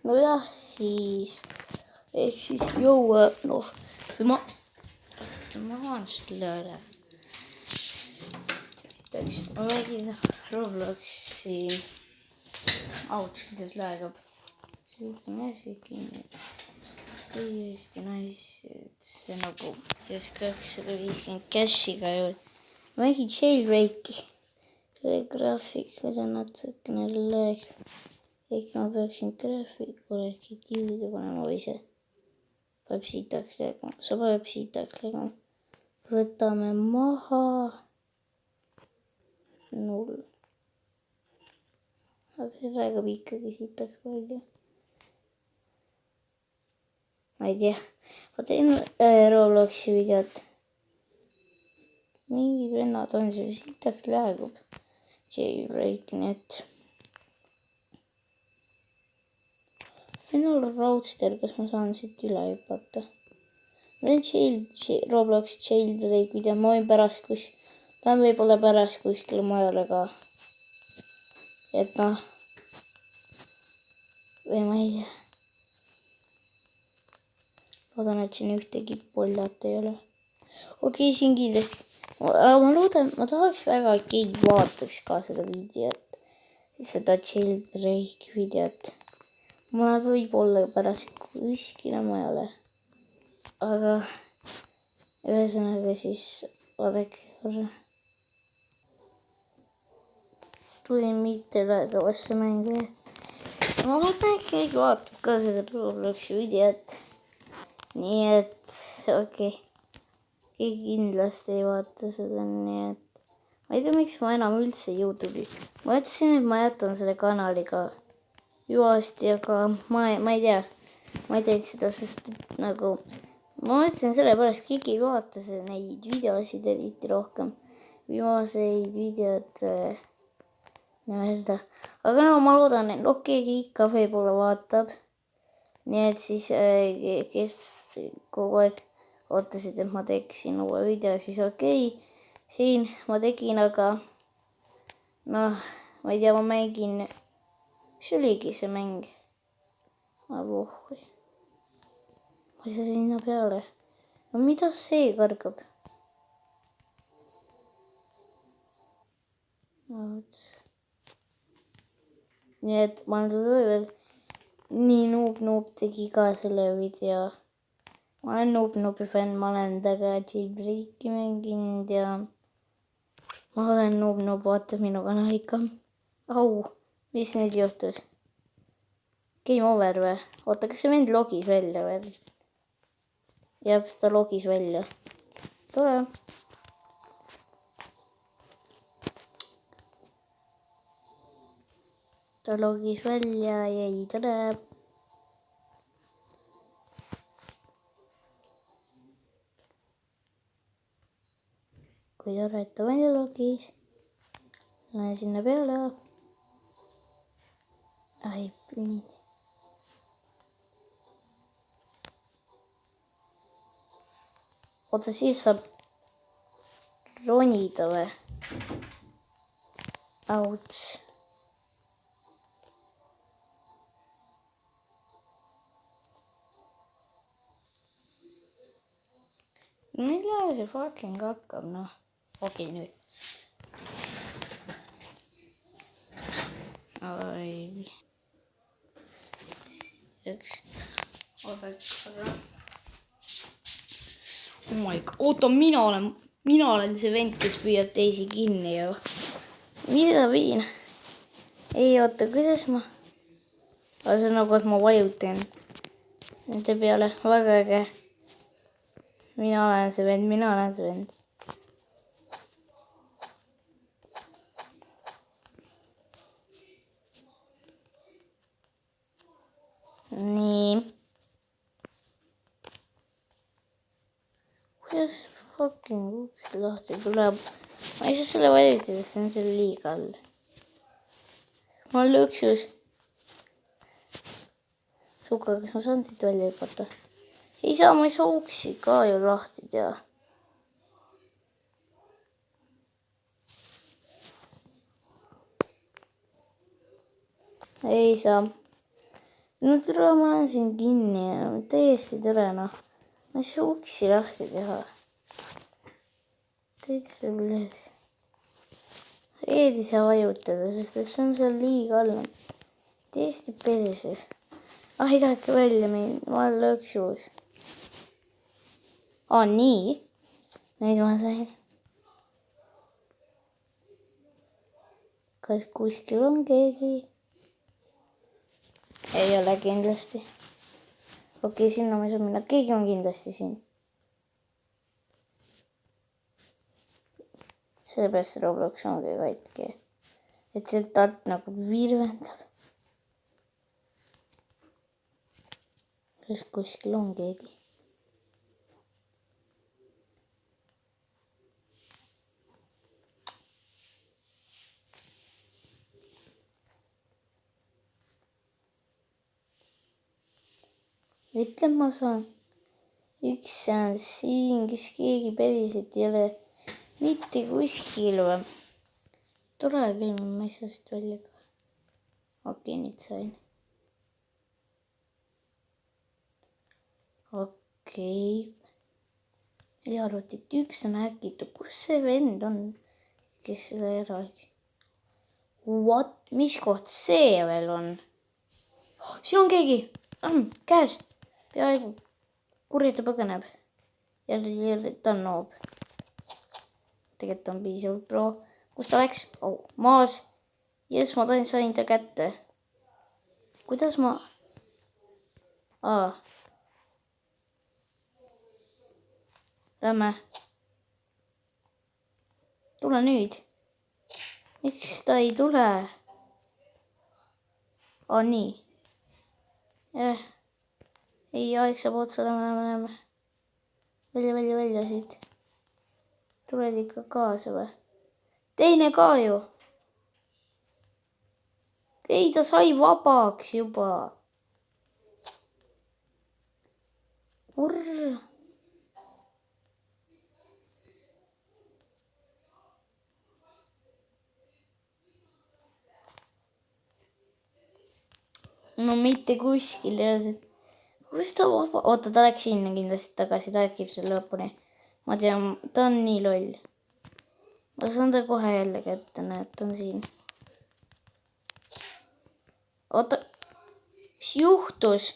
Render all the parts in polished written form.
nojah, siis ehk siis jõua, noh, ma vaatan sulle ära. Ma mängin Robloksi. Kuidas läheb. Sihukene asi kinni. Tõesti naised, see nagu just 250 cash'iga ju. Mängin jailbreaki. Selle graafikas on natukene lag. Ehk ma peaksin graafikule äkki juurde panema või see peab siitaks lägema. See peab siitaks lägema. Võtame maha 0. Aga see räägib ikkagi siitaks palju. Ma ei tea. Ma teen Robloksi videot. Mingid vennad on seal siitaks räägib. Jailbreak, nii et. Venal raudster, kas ma saan siit üle hüpata? Ma teen Roblox jailbreak video, ma võin pärast ta on võib-olla pärast kuskile mujale ka. Et noh. Või ma ei tea. Loodan, et siin ühtegi poljat ei ole. Okei, siin kindlasti. Ma loodan, ma tahaks väga, et keegi vaataks ka seda videot. Seda jailbreak videot. Mul võib-olla pärast kuskile mujale. Aga ühesõnaga siis vaadake korra. Tulin mitte lähedavasse mängu. Ma vaatan, et keegi vaatab ka seda Robloksi videot. Nii et okei. Keegi kindlasti ei vaata seda, nii et ma ei tea, miks ma enam üldse YouTube'i. Ma ütlesin, et ma jätan selle kanaliga juhasti, aga ma ei tea. Ma ei teinud seda, sest nagu ma mõtlesin sellepärast, keegi ei vaata neid videosid eriti rohkem. Viimaseid videod nii-öelda. Aga no ma loodan, et keegi ikka võib-olla vaatab. Nii et siis, kes kogu aeg ootasid, et ma teeksin uue video, siis okei. Siin ma tegin, aga noh, ma ei tea, ma mängin. Mis oligi see mäng? Ma ei saa sinna peale. No mida see kõrgab? Nii et ma olen veel nii Noob tegi ka selle video. Ma olen Noobi fänn, ma olen taga jailbreaki mänginud ja ma olen Noob vaatab minu kanali ikka. Au, mis nüüd juhtus? Game over või? Oota, kas see vend logis välja veel? Jah, ta logis välja. Tore. Ta logis välja, jäi tore. Kui tore, et ta välja logis. Lähen sinna peale. Ai, nii. Oota, siis saab ronida või? Auts. Millal see fucking hakkab, noh? Okei, nüüd. Oi. Oota, korra. Oh my god, oota, mina olen see vend, kes püüab teisi kinni ju. Mida viin? Ei, oota, kuidas ma? Aga see on nagu, et ma vajutan nende peale. Väga äge. Mina olen see vend. Nii. Kuidas fucking uks lahti tuleb? Ma ei saa selle vajutada, see on selle liiga all. Ma olen lõksus. Suka, kas ma saan siit välja hüpata? Ei saa, ma ei saa uksi ka ju lahti teha. Ei saa. No tere, ma olen siin kinni ja täiesti tere, noh. Ma ei saa uksi lahti teha. Täitsa üles. Eed ei saa vajutada, sest see on seal liiga all. Täiesti perses. Ei tahagi välja minna, ma olen lõksus. Nii. Nüüd ma sain. Kas kuskil on keegi? Ei ole kindlasti. Okei, sinna ma ei saa minna. Keegi on kindlasti siin. Sellepärast Roblox ongi katki. Et sealt alt nagu virvendab. Kas kuskil on keegi? Ütlen, ma saan. Üks on siin, kes keegi päriselt ei ole mitte kuskil või. Tore küll, ma ei saa siit välja ka. Okei, nüüd sain. Okei. Oli arvati, et üks on häkitud. Kus see vend on, kes seda ära läks? What? Mis koht see veel on? Siin on keegi. Käes. Peaaegu kurja ta põgeneb. Jälle ta on noob. Tegelikult on piisavalt pro. Kus ta läks? Maas. Jes, ma sain ta kätte. Kuidas ma... Lähme. Tule nüüd. Miks ta ei tule? Nii. Ei, aeg saab otsa, lähme. Välja siit. Tuled ikka kaasa või? Teine ka ju. Ei, ta sai vabaks juba. Urr. No mitte kuskil ei ole. Kus ta vaba... Oota, ta läks sinna kindlasti tagasi, ta jätkib selle lõpuni. Ma tean, ta on nii loll. Ma saan ta kohe jälle kätte, näed, ta on siin. Oota, mis juhtus?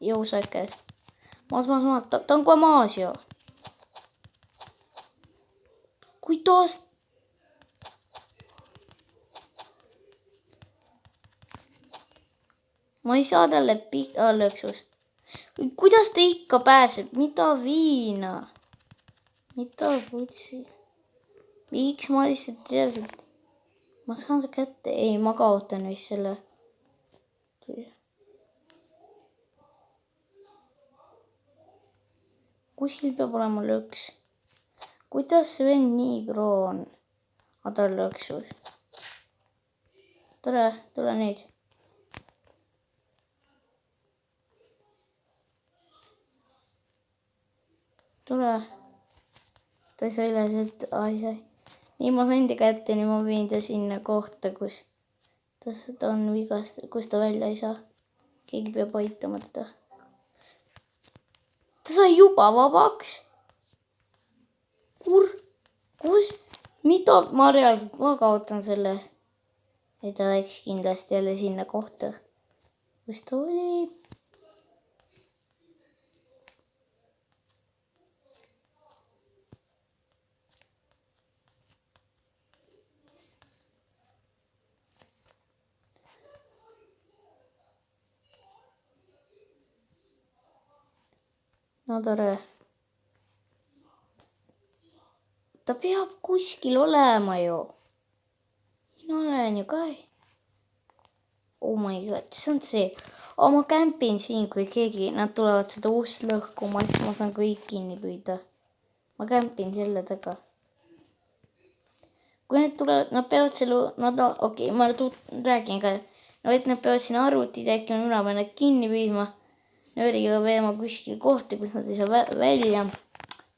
Jõusäkes. Maas, ta on kohe maas ju. Kuidas? Ma ei saa talle lõksus. Kuidas ta ikka pääseb? Mida viina? Mida putsi? Miks ma lihtsalt reaalselt... Ma saan ta kätte. Ei, ma kaotan vist selle. Kuskil peab olema lõks. Kuidas see vend nii pro on? Ta on lõksus. Tule nüüd. Tule. Ta ei saa üles, et ei saa. Nii ma sain ta kätte, nii ma viin ta sinna kohta, kus ta on vigast, kus ta välja ei saa. Keegi peab aitama teda. Ta sai juba vabaks. Kus? Mida? Ma reaalselt, ma kaotan selle. Ja ta läks kindlasti jälle sinna kohta. Kus ta oli? No tore. Ta peab kuskil olema ju. Mina olen ju ka. Oh my god, see on see. Ma kämpin siin, kui nad tulevad seda ust lõhkuma, siis ma saan kõik kinni püüda. Ma kämpin selle taga. Kui need tulevad, nad peavad selle, okei, ma räägin ka. No et nad peavad sinna arvuti tekkima, mina pean nad kinni püüdma. Nööriga veema kuskil kohta, kus nad ei saa välja.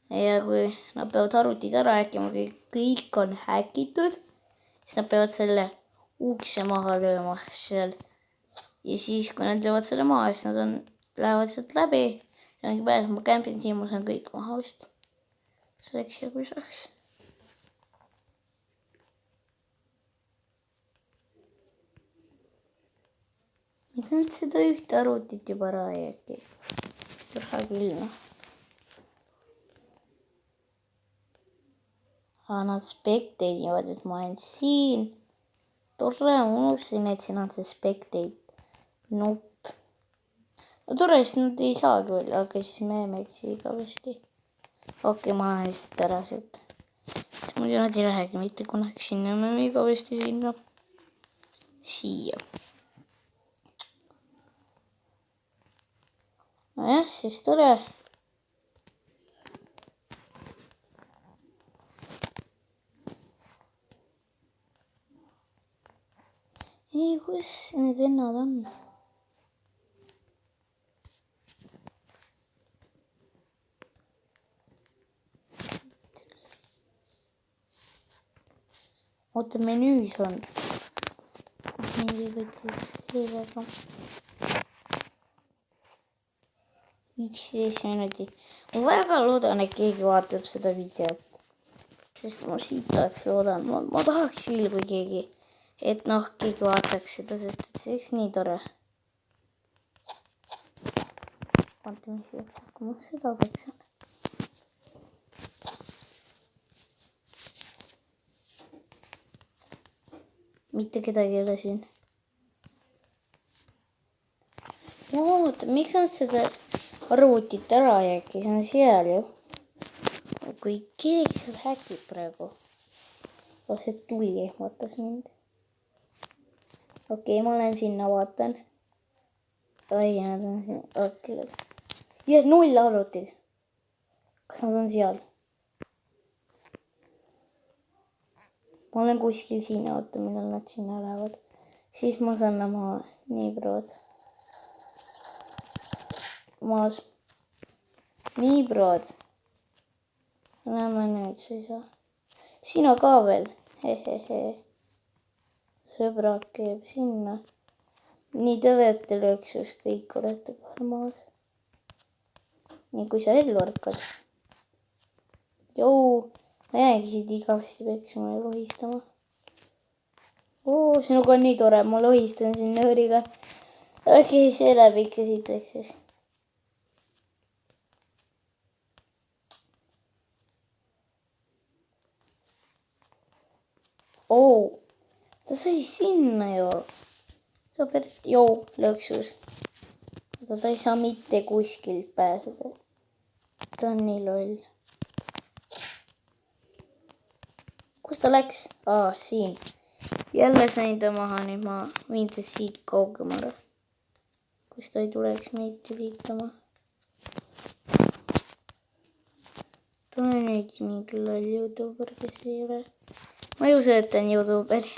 Ja kui nad peavad arvutid ära häkkima, kui kõik on häkitud, siis nad peavad selle ukse maha lööma seal. Ja siis, kui nad löövad selle maha, siis nad lähevad sealt läbi. Ja ongi päev, ma kämpin siin, ma saan kõik maha vist. Selleks ja kui saaks. Ma ei teinud seda ühte arvutit juba ära äkki. Turha küll, noh. Nad spectate'ivad, et ma olen siin. Tore, ma unustasin, et siin on see spectate nupp. No tore, siis nad ei saagi veel, aga siis me jäämegi igavesti. Okei, ma lähen lihtsalt ära sealt. Muidu nad ei lähegi mitte kunagi sinna, me jääme igavesti sinna. Siia. Nojah, siis tore. Ei, kus need vennad on? Oota, menüüs on. Mingi võttis 11 minutit. Ma väga loodan, et keegi vaatab seda videot. Sest ma siit tahaks loodan. Ma tahaks küll, kui keegi, et noh, keegi vaataks seda, sest et see oleks nii tore. Vaata, mis juhtub, kui ma seda paksan. Mitte kedagi ei ole siin. Oota, miks nad seda arvutit ära jäki, see on seal ju. Kui keegi seal häkib praegu. See tuli ehmatas mind. Okei, ma lähen sinna, vaatan. Ai, nad on siin. Okei. Ja 0 arvutid. Kas nad on seal? Ma olen kuskil siin, oota, millal nad sinna lähevad. Siis ma saan oma niiprood. Maas. Niiprood. Näeme nüüd, sa ei saa. Sina ka veel. Hehehe. Sõbrak käib sinna. Nii te veete lõksus, kõik olete kohe maas. Nii kui sa ellu ärkad. Jou. Ma jäängi siit igavesti peksima ja lohistama. Sinuga on nii tore, ma lohistan siin nööriga. Okei, see läheb ikka siit eksis. Ta sai sinna ju. Lõksus. Aga ta ei saa mitte kuskilt pääseda. Ta on nii loll. Kus ta läks? Siin. Jälle sain ta maha, nüüd ma viin ta siit kaugemale. Kus ta ei tuleks meid tülitama. Ta on nüüd mingi loll YouTuber, kes ei ole. Ma ju söötan YouTuberi.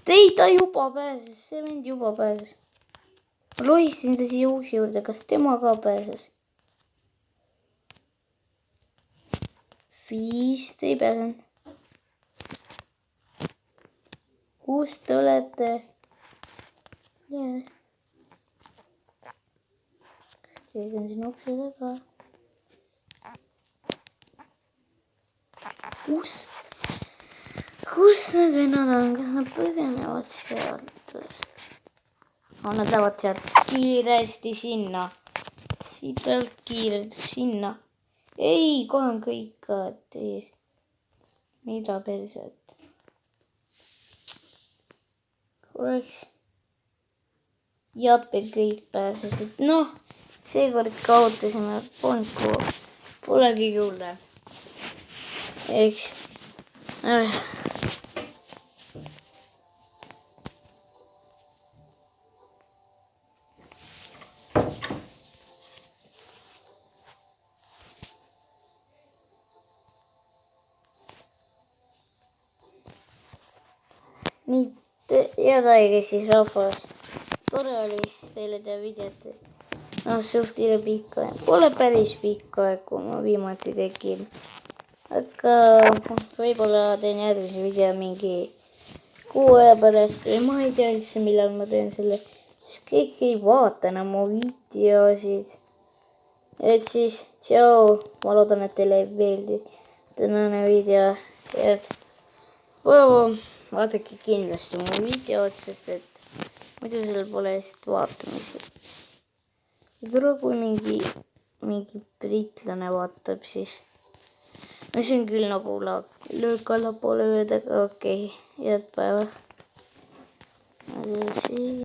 Ei, ta juba pääses. See vend juba pääses. Ma lohistasin ta siia uusi juurde. Kas tema ka pääses? 5 te ei pääsenud. Kus te olete? Keegi on siin ukse taga. Kus need vennad on? Kas nad põgenevad sealt? Nad lähevad sealt kiiresti sinna. Siit ainult kiiresti sinna. Ei, kohe on kõik täiesti. Mida perset? Oleks. Jappe kõik pääsesid. Noh, seekord kaotasime. Pole kõige hullem. Eks. Nii, head aega siis rahvas. Tore oli teile teha videot. Suht üle pikka aeg. Pole päris pikka aeg, kui ma viimati tegin. aga võib-olla teen järgmise video mingi 6 aja pärast või ma ei tea üldse, millal ma teen selle, siis kõik ei vaata enam mu videosid. Et siis tšau, ma loodan, et teile meeldib tänane video, et vaadake kindlasti mu videod, sest et muidu seal pole lihtsalt vaatamisi. tule, kui mingi britlane vaatab, siis no see on küll nagu löök allapoole ööd, aga okei, head päeva.